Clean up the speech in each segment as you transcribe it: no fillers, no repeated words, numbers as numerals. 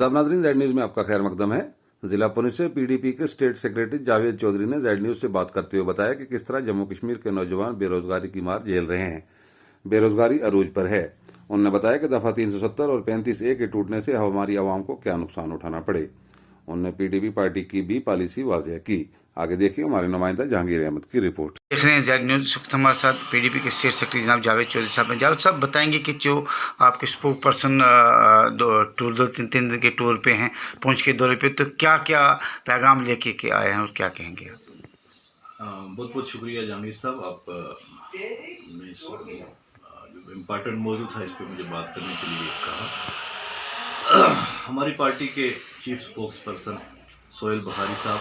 आदाब नाज़रीन, Z news में आपका खैर मकदम है। जिला पुलिस से पीडीपी के स्टेट सेक्रेटरी जावेद चौधरी ने जेड न्यूज़ से बात करते हुए बताया कि किस तरह जम्मू कश्मीर के नौजवान बेरोजगारी की मार झेल रहे हैं। बेरोजगारी अरूज पर है। उन्होंने बताया कि दफा 370 और 35A के टूटने से हमारी आवाम को क्या नुकसान उठाना पड़े। उन्होंने पीडीपी पार्टी की भी पॉलिसी वाज़ेह की। आगे देखिए हमारे नुमाइंदा जहांगीर अहमद की रिपोर्ट। देख रहे हैं जेड न्यूज़। इस वक्त हमारे साथ पीडीपी के स्टेट सेक्रेटरी जनाब जावेद चौधरी साहब हैं। जावेद साहब बताएंगे कि जो आपके स्पोक पर्सन दो तीन दिन के टूर पे हैं, पुंछ के दौरे पे, तो क्या क्या पैगाम लेके के आए हैं और क्या कहेंगे आप? बहुत बहुत शुक्रिया जहांगीर साहब, आपने जो इम्पोर्टेंट मौजू था इस पर मुझे बात करने के लिए कहा। हमारी पार्टी के चीफ स्पोक्स पर्सन सोहेल बहारी साहब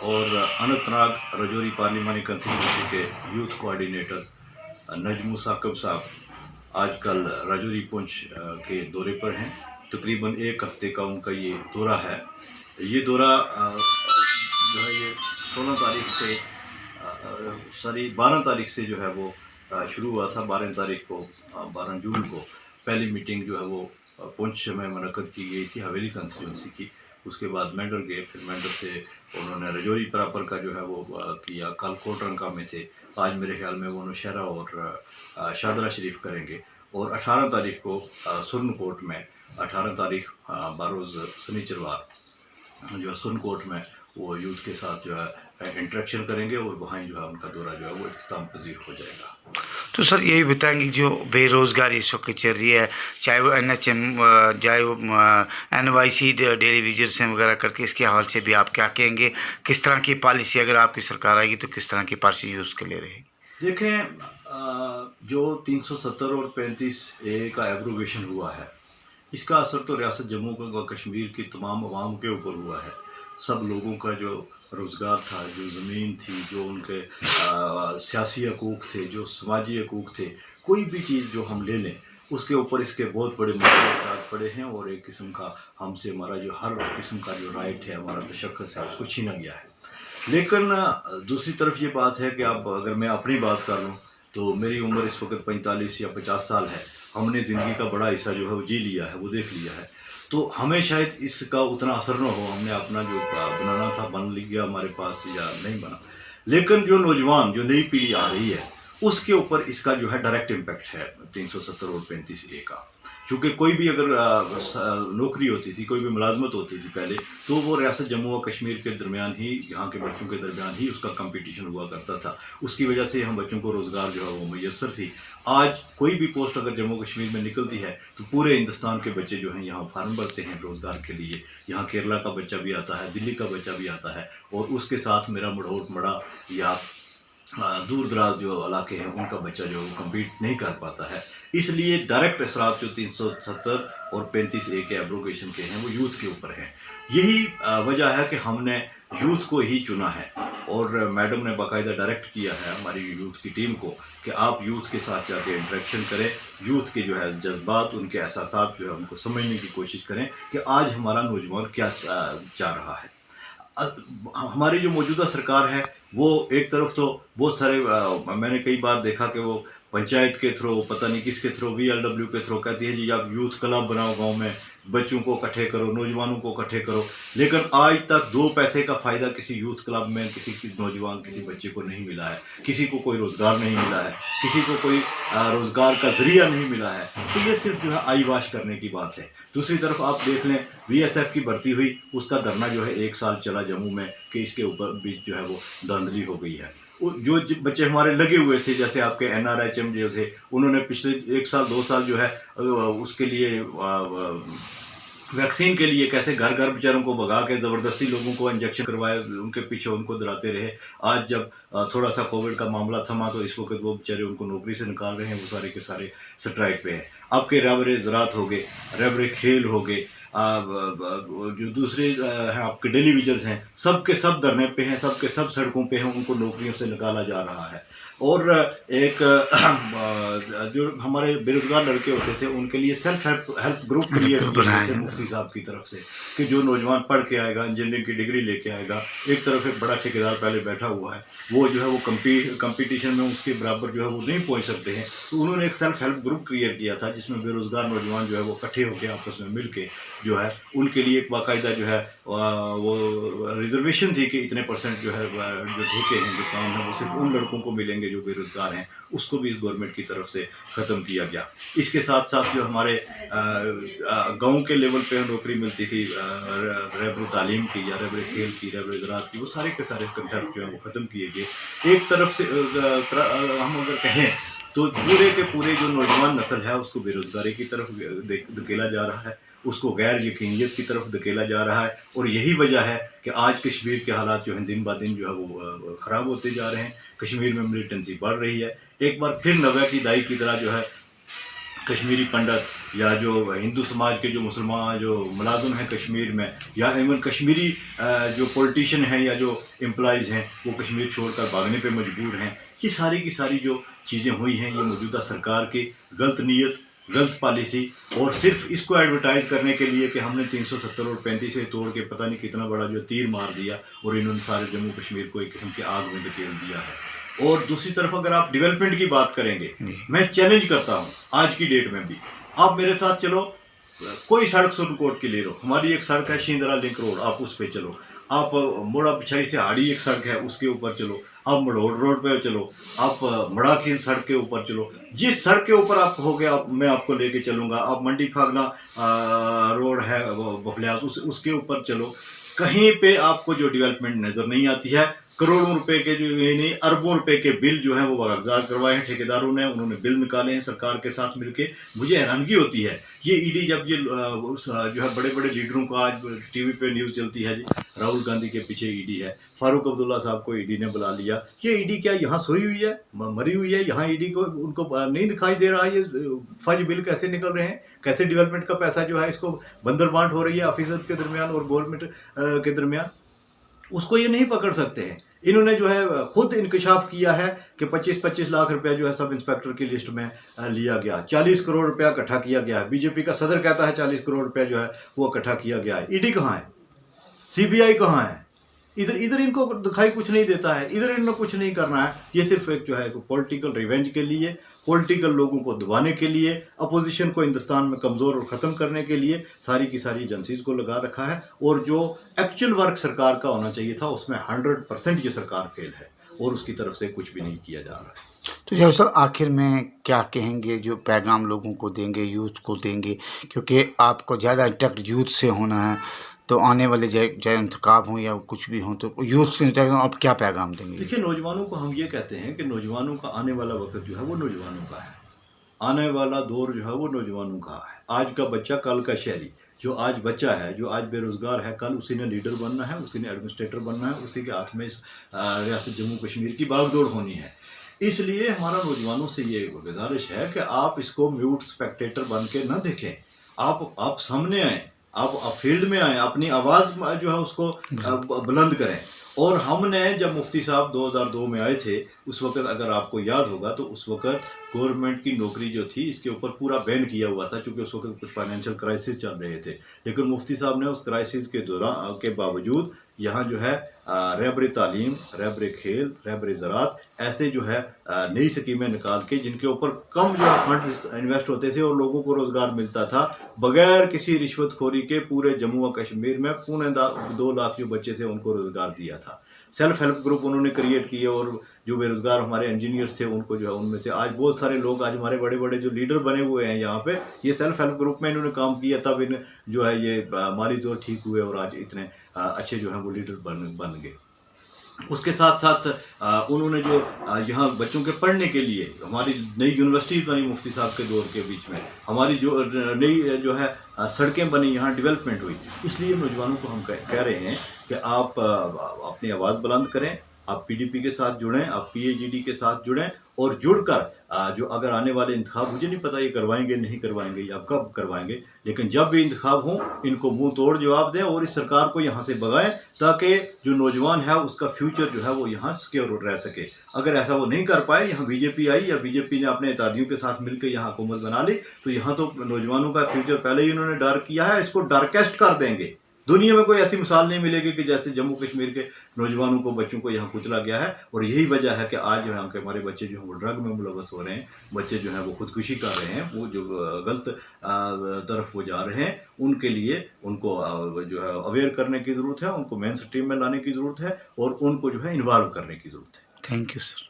और अनंतनाग रजौरी पार्लिमानी कंस्टिट्यूंसी के यूथ कोऑर्डिनेटर नजमू साकब साहब आजकल रजौरी पुंछ के दौरे पर हैं। तकरीबन एक हफ्ते का उनका ये दौरा है। ये दौरा जो है ये 16 तारीख से 12 तारीख से जो है वो शुरू हुआ था। 12 तारीख को 12 जून को पहली मीटिंग जो है वो पुंछ में मुनक्कद की गई थी, हवेली कंस्टिट्यूंसी की। उसके बाद मेंढर गए, फिर मेंढर से उन्होंने रजौरी प्रॉपर का जो है वो किया। कल कोटरंका में थे, आज मेरे ख्याल में वो नौशहरा और शादरा शरीफ करेंगे। और 18 तारीख को सुरनकोट में, 18 तारीख बारोज़ शनिचरवार जो है सुरनकोट में वो यूथ के साथ जो है इंटरेक्शन करेंगे और वहाँ जो है उनका दौरा जो है वो इख्तिताम पजीर हो जाएगा। तो सर यही बताएंगे जो बेरोज़गारी इस वक्त चल रही है, चाहे वो NHM, चाहे वो NYC डेली विजिट्स हैं वगैरह करके, इसके हवाले से भी आप क्या कहेंगे? किस तरह की पॉलिसी अगर आपकी सरकार आएगी तो किस तरह की पॉलिसी यूज़ के लिए रहेगी? देखें, जो 370 और 35A का एब्रोगेशन हुआ है, इसका असर तो रियासत जम्मू कश्मीर की तमाम आवाम के ऊपर हुआ है। सब लोगों का जो रोज़गार था, जो ज़मीन थी, जो उनके सियासी हकूक़ थे, जो समाजी हकूक़ थे, कोई भी चीज़ जो हम ले लें उसके ऊपर इसके बहुत बड़े असर पड़े हैं। और एक किस्म का हमसे हमारा जो हर किस्म का जो राइट है, हमारा तशक्कुस है, उसको छीना गया है। लेकिन दूसरी तरफ ये बात है कि अब अगर मैं अपनी बात कर लूँ तो मेरी उम्र इस वक्त 45 या 50 साल है। हमने ज़िंदगी का बड़ा हिस्सा जो है वो जी लिया है, वो देख लिया है। तो हमें शायद इसका उतना असर न हो। हमने अपना जो बनाना था बन लिया हमारे पास या नहीं बना। लेकिन जो नौजवान, जो नई पीढ़ी आ रही है, उसके ऊपर इसका जो है डायरेक्ट इम्पैक्ट है 370 और 35A का। क्योंकि कोई भी अगर नौकरी होती थी, कोई भी मुलाजमत होती थी पहले, तो वो रियासत जम्मू और कश्मीर के दरमियान ही, यहाँ के बच्चों के दरमियान ही उसका कंपटीशन हुआ करता था। उसकी वजह से हम बच्चों को रोज़गार जो है वो मैसर थी। आज कोई भी पोस्ट अगर जम्मू कश्मीर में निकलती है तो पूरे हिंदुस्तान के बच्चे जो हैं यहाँ फार्म भरते हैं रोज़गार के लिए। यहाँ केरला का बच्चा भी आता है, दिल्ली का बच्चा भी आता है, और उसके साथ मेरा मढ़ोट मड़ा या दूर दराज जो इलाके हैं उनका बच्चा जो कम्पीट नहीं कर पाता है। इसलिए डायरेक्ट असरात जो 370 और 35A के एब्रोगेशन के हैं वो यूथ के ऊपर हैं। यही वजह है कि हमने यूथ को ही चुना है। और मैडम ने बाकायदा डायरेक्ट किया है हमारी यूथ की टीम को कि आप यूथ के साथ जाके इंटरेक्शन करें, यूथ के जो है जज्बात, उनके एहसासात जो है उनको समझने की कोशिश करें कि आज हमारा नौजवान क्या चाह रहा है। हमारी जो मौजूदा सरकार है वो एक तरफ तो बहुत सारे मैंने कई बार देखा कि वो पंचायत के थ्रू, पता नहीं किसके थ्रू, VLW के थ्रू कहती है जी आप यूथ क्लब बनाओ, गांव में बच्चों को इकट्ठे करो, नौजवानों को इकट्ठे करो। लेकिन आज तक 2 पैसे का फ़ायदा किसी यूथ क्लब में किसी नौजवान, किसी बच्चे को नहीं मिला है। किसी को कोई रोज़गार नहीं मिला है, किसी को कोई रोज़गार का ज़रिया नहीं मिला है। तो ये सिर्फ जो है आई वाश करने की बात है। दूसरी तरफ आप देख लें, BSF की भर्ती हुई, उसका धरना जो है 1 साल चला जम्मू में कि इसके ऊपर भी जो है वो धांधली हो गई है। जो बच्चे हमारे लगे हुए थे, जैसे आपके NRHM जो थे, उन्होंने पिछले 1 साल 2 साल जो है उसके लिए वैक्सीन के लिए कैसे घर घर बेचारों को भगा के ज़बरदस्ती लोगों को इंजेक्शन करवाए, उनके पीछे उनको डराते रहे। आज जब थोड़ा सा कोविड का मामला थमा तो इस वक्त वो बेचारे उनको नौकरी से निकाल रहे हैं। वो सारे के सारे स्ट्राइक पे हैं। आपके रहबरे ज़रात हो गए, रहबरे खेल हो गए, जो दूसरे हैं आपके डेली विजर्स हैं, सब के सब धरने पे हैं, सब के सब सड़कों पे हैं। उनको नौकरियों से निकाला जा रहा है। और एक जो हमारे बेरोजगार लड़के होते थे उनके लिए सेल्फ हेल्प ग्रुप क्रिएट किए थे मुफ्ती साहब की तरफ से कि जो नौजवान पढ़ के आएगा, इंजीनियरिंग की डिग्री लेके आएगा, एक तरफ एक बड़ा ठेकेदार पहले बैठा हुआ है, वो जो है वो कंपटीशन में उसके बराबर जो है वो नहीं पहुंच सकते हैं। तो उन्होंने एक सेल्फ हेल्प ग्रुप क्रिएट किया था जिसमें बेरोजगार नौजवान जो है वो इकट्ठे होकर आपस में मिल के जो है उनके लिए एक बाकायदा जो है वो रिजर्वेशन थी कि इतने परसेंट जो है जो ठेके हैं जो काम है वो सिर्फ उन लड़कों को मिलेंगे जो बेरोजगार हैं, उसको भी इस गवर्नमेंट की तरफ से ख़त्म किया गया। इसके साथ साथ जो हमारे गांव के लेवल पे नौकरी मिलती थी रहबर तालीम की या रहबर खेल की, रहबर ज़राअत की, वो सारे के सारे कंसेप्ट जो है वो ख़त्म किए गए। एक तरफ से हम अगर कहें तो पूरे के पूरे जो नौजवान नस्ल है उसको बेरोजगारी की तरफ धकेला जा रहा है, उसको गैर यकीनियत की तरफ धकेला जा रहा है। और यही वजह है कि आज कश्मीर के हालात जो हैं दिन ब दिन जो है वो ख़राब होते जा रहे हैं। कश्मीर में मिलिटेंसी बढ़ रही है। एक बार फिर नवे की दाई की तरह जो है कश्मीरी पंडित या जो हिंदू समाज के जो मुसलमान जो मुलाजिम हैं कश्मीर में, या इवन कश्मीरी जो पॉलिटिशियन हैं या जो एम्प्लॉइज़ हैं वो कश्मीर छोड़कर भागने पे मजबूर हैं। ये सारी की सारी जो चीज़ें हुई हैं ये मौजूदा सरकार की गलत नीयत, गलत पॉलिसी, और सिर्फ इसको एडवर्टाइज़ करने के लिए कि हमने 370 और 35 से तोड़ के पता नहीं कितना बड़ा जो तीर मार दिया और इन्होंने सारे जम्मू कश्मीर को एक किस्म की आग में धकेल दिया है। और दूसरी तरफ अगर आप डेवलपमेंट की बात करेंगे, मैं चैलेंज करता हूँ आज की डेट में भी, आप मेरे साथ चलो, कोई सड़क सुरनकोट की ले लो, हमारी एक सड़क है शींदरा लिंक रोड, आप उस पर चलो, आप मोड़ा पिछाई से हाड़ी एक सड़क है उसके ऊपर चलो, आप मढ़ोड़ रोड पे चलो, आप मड़ा की सड़क के ऊपर चलो, जिस सड़क के ऊपर आप हो गया मैं आपको लेके चलूँगा। आप मंडी फागना रोड है बफलियास उसके ऊपर चलो, कहीं पे आपको जो डेवलपमेंट नज़र नहीं आती है। करोड़ों रुपए के जो ये नहीं अरबों रुपए के बिल जो हैं वो कागजात करवाए हैं ठेकेदारों ने, उन्होंने बिल निकाले हैं सरकार के साथ मिलके। मुझे हैरानगी होती है ये ईडी जब ये जो है बड़े बड़े लीडरों का आज टीवी पे न्यूज़ चलती है जी राहुल गांधी के पीछे ईडी है, फारूक अब्दुल्ला साहब को ईडी ने बुला लिया। ये ईडी क्या यहाँ सोई हुई है, मरी हुई है? यहाँ ईडी को उनको नहीं दिखाई दे रहा ये फज बिल कैसे निकल रहे हैं, कैसे डेवलपमेंट का पैसा जो है इसको बंदर बांट हो रही है ऑफिसर्स के दरमियान और गवर्नमेंट के दरमियान, उसको ये नहीं पकड़ सकते हैं। इन्होंने जो है खुद इंकशाफ किया है कि 25-25 लाख रुपया जो है सब इंस्पेक्टर की लिस्ट में लिया गया, 40 करोड़ रुपया इकट्ठा किया गया है। बीजेपी का सदर कहता है 40 करोड़ रुपया जो है वो इकट्ठा किया गया है। ईडी कहाँ है, सीबीआई कहाँ है? इधर इनको दिखाई कुछ नहीं देता है, इधर इन्होंने कुछ नहीं करना है। ये सिर्फ एक जो है पॉलिटिकल रिवेंज के लिए, पॉलिटिकल लोगों को दबाने के लिए, अपोजिशन को हिंदुस्तान में कमज़ोर और ख़त्म करने के लिए सारी की सारी एजेंसीज़ को लगा रखा है। और जो एक्चुअल वर्क सरकार का होना चाहिए था उसमें 100% ये सरकार फेल है और उसकी तरफ से कुछ भी नहीं किया जा रहा है। तो जब सर आखिर में क्या कहेंगे, जो पैगाम लोगों को देंगे, यूथ को देंगे, क्योंकि आपको ज़्यादा इंटैक्ट यूथ से होना है, तो आने वाले चाहे इंतखाब हों या कुछ भी हों तो यूथ के इंटैक्ट आप क्या पैगाम देंगे? देखिए, नौजवानों को हम ये कहते हैं कि नौजवानों का आने वाला वक्त जो है वो नौजवानों का है, आने वाला दौर जो है वो नौजवानों का है। आज का बच्चा कल का शहरी, जो आज बच्चा है, जो आज बेरोज़गार है, कल उसी ने लीडर बनना है, उसी ने एडमिनिस्ट्रेटर बनना है, उसी के हाथ में इस रियासत जम्मू कश्मीर की बागडोर होनी है। इसलिए हमारा नौजवानों से ये गुजारिश है कि आप इसको म्यूट स्पेक्टेटर बन के ना देखें, आप सामने आएँ, आप फील्ड में आएँ, अपनी आवाज़ जो है उसको बुलंद करें। और हमने जब मुफ्ती साहब 2002 में आए थे उस वक्त अगर आपको याद होगा तो उस वक्त गवर्नमेंट की नौकरी जो थी इसके ऊपर पूरा बैन किया हुआ था, क्योंकि उस वक्त कुछ फाइनेंशियल क्राइसिस चल रहे थे। लेकिन मुफ्ती साहब ने उस क्राइसिस के दौरान के बावजूद यहाँ जो है रहबर तालीम, रहबर खेल, रहबर ज़राअत ऐसे जो है नई स्कीमें निकाल के जिनके ऊपर कम जो है फंड इन्वेस्ट होते थे और लोगों को रोज़गार मिलता था बगैर किसी रिश्वतखोरी के, पूरे जम्मू और कश्मीर में 2 लाख जो बच्चे थे उनको रोज़गार दिया था। सेल्फ हेल्प ग्रुप उन्होंने क्रिएट किए और जो बेरोज़गार हमारे इंजीनियर्स थे उनको जो है उनमें से आज बहुत सारे लोग आज हमारे बड़े बड़े जो लीडर बने हुए हैं यहाँ पे, ये सेल्फ हेल्प ग्रुप में इन्होंने काम किया, तब इन जो है ये माली तौर ठीक हुए और आज इतने अच्छे जो हैं वो लीडर बन गए। उसके साथ साथ उन्होंने जो यहाँ बच्चों के पढ़ने के लिए हमारी नई यूनिवर्सिटी बनी मुफ्ती साहब के दौर के बीच में, हमारी जो नई जो है सड़कें बनी, यहाँ डेवलपमेंट हुई। इसलिए नौजवानों को हम कह रहे हैं कि आप अपनी आवाज़ बुलंद करें, आप पीडीपी के साथ जुड़ें, आप पीएजीडी के साथ जुड़ें और जुड़कर जो अगर आने वाले इंतखाब, मुझे नहीं पता ये करवाएंगे नहीं करवाएंगे या कब करवाएंगे, लेकिन जब भी इंतखाब हों इनको मुंह तोड़ जवाब दें और इस सरकार को यहाँ से भगाएं ताकि जो नौजवान है उसका फ्यूचर जो है वो यहाँ सिक्योर रह सके। अगर ऐसा वो नहीं कर पाए, यहाँ बीजेपी आई या बीजेपी ने अपने इत्तेहादियों के साथ मिलकर यहाँ हुकूमत बना ली, तो यहाँ तो नौजवानों का फ्यूचर पहले ही इन्होंने डार्क किया है, इसको डार्केस्ट कर देंगे दुनिया में कोई ऐसी मिसाल नहीं मिलेगी कि जैसे जम्मू कश्मीर के नौजवानों को, बच्चों को यहाँ कुचला गया है। और यही वजह है कि आज जो यहाँ के हमारे बच्चे जो हैं वो ड्रग में मुलव्वस हो रहे हैं, बच्चे जो हैं वो खुदकुशी कर रहे हैं, वो जो गलत तरफ वो जा रहे हैं। उनके लिए उनको जो है अवेयर करने की ज़रूरत है, उनको मेन स्ट्रीम में लाने की ज़रूरत है और उनको जो है इन्वॉल्व करने की ज़रूरत है। Thank you sir.